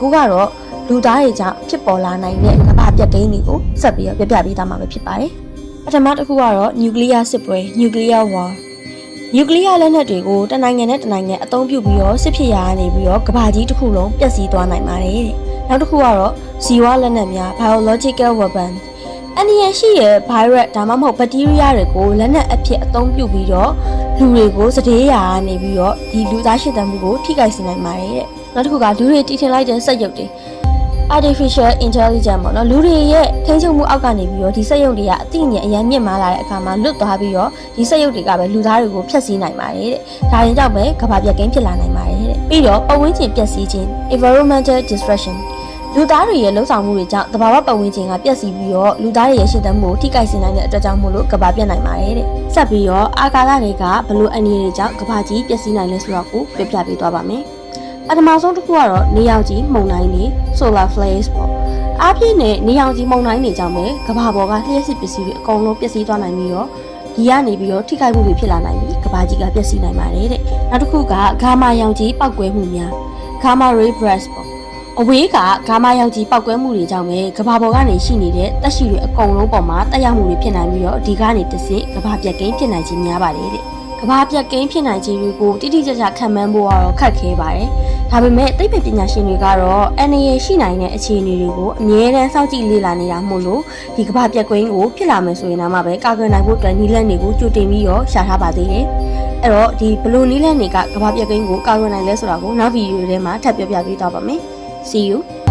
အခုကတော့လူသားတွေကြောင့်ဖြစ်ပေါ်လာနိုင်တဲ့ကမ္ဘာပြတ်ကိန်းတွေကိုဆက်ပြီးပြပြပေးသွားမှာပဲဖြစ်ပါတယ်ပထမတစ်ခုကတော့ nuclear စစ်ပွဲ nuclear war nuclear လက်နက်တွေကိုတနိုင်ငံနဲ့တနိုင်ငံအသုံးပြုပြီးတော့စစ်ဖြစ်ရာကနေပြီးတော့ကမ္ဘာကြီးတစ်ခုလုံးပျက်စီးသွားနိုင်ပါတယ်တဲ့နောက်တစ်ခုကတော့ဇီဝလက်နက်များ biological weapon အန္တရာယ်ရှိတဲ့ virus ဒါမှမဟုတ် bacteria တွေကိုလက်နက်အဖြစ်အသုံးပြုပြီးတော့လူတွေကိုစတေးရာကနေပြီးတော့ဒီလူသားရှင်သန်မှုကိုထိခိုက်စေနိုင်ပါတယ်တဲ့နောက်တစ်ခုကလူတွေတီထွင်လိုက်တဲ့စက်ရုပ်တွေ artificial intelligence ပေါ့နော်လူတွေရဲ့ထိန်းချုပ်မှုအောက်ကနေပြီးတော့ဒီစက်ရုပ်တွေကအသိဉာဏ်အရင်မြင့်မားလာတဲ့အခါမှာလွတ်သွားပြီးတော့ဒီစက်ရုပ်တွေကပဲလူသားတွေကိုဖျက်ဆီးနိုင်ပါတယ်တဲ့ဒါရင်ကြောင့်ပဲကမ္ဘာပြတ်ကိန်းဖြစ်လာနိုင်ပါတယ်တဲ့ပြီးတော့ပတ်ဝန်းကျင်ပျက်စီးခြင်း environmental destruction လူသားတွေရဲ့လှုပ်ဆောင်မှုတွေကြောင့်သဘာဝပတ်ဝန်းကျင်ကပျက်စီးပြီးတော့လူသားတွေရဲ့ရှင်သန်မှုကိုထိခိုက်စေနိုင်တဲ့အတွက်ကြောင့်မို့လို့ကမ္ဘာပြတ်နိုင်ပါတယ်တဲ့ဆက်ပြီးတော့အာကာသတွေကဘလို့အန္တရာယ်တွေကြောင့်ကမ္ဘာကြီးပျက်စီးနိုင်လဲဆိုတော့ကိုပြပြပေးသွားပါမယ်ပထမဆုံးတစ်ခုကတော့နေရောင်ခြည်မှုန်တိုင်းတွေ solar flares ပေါ့အားဖြင့်နဲ့နေရောင်ခြည်မှုန်တိုင်းတွေကြောင့်ပဲကမ္ဘာပေါ်ကလျှက်စစ်ပစ္စည်းတွေအကုန်လုံးပျက်စီးသွားနိုင်ပြီးတော့ဒီကနေပြီးတော့ထိခိုက်မှုတွေဖြစ်လာနိုင်ပြီးကမ္ဘာကြီးကပျက်စီးနိုင်ပါတယ်တဲ့နောက်တစ်ခုကဂါမာရောင်ခြည်ပောက်ကွဲမှုများ gamma ray burst ပေါ့အဝေးကဂါမာရောင်ခြည်ပောက်ကွဲမှုတွေကြောင့်ပဲကမ္ဘာပေါ်ကနေရှိနေတဲ့တက်ရှိတွေအကုန်လုံးပေါ်မှာတက်ရောက်မှုတွေဖြစ်နိုင်ပြီးတော့ဒီကနေတစ်ဆင့်ကမ္ဘာပြတ်ကိန်းဖြစ်နိုင်ခြင်းများပါတယ်တဲ့ကမ္ဘာပြတ်ကိန်းဖြစ်နိုင်ခြင်းတွေကိုတိတိကျကျခံမှန်းဖို့ကတော့ခက်ခဲပါတယ်ဒါပေမဲ့သိပ္ပံပညာရှင်တွေကတော့အန္တရာယ်ရှိနိုင်တဲ့အခြေအနေတွေကိုအမြဲတမ်းစောင့်ကြည့်လေ့လာနေတာမို့လို့ဒီကမ္ဘာပြတ်ကိန်းကိုဖြစ်လာမယ်ဆိုရင်တော့မှပဲကာကွယ်နိုင်ဖို့အတွက်နည်းလမ်းတွေကိုကြိုတင်ပြီးတော့ရှာထားပါသေးတယ်အဲ့တော့ဒီဘလို့နည်းလမ်းတွေကကမ္ဘာပြတ်ကိန်းကိုကာကွယ်နိုင်လဲဆိုတာကိုနောက်ဗီဒီယိုထဲမှာထပ်ပြောပြပေးသွားပါမယ်See you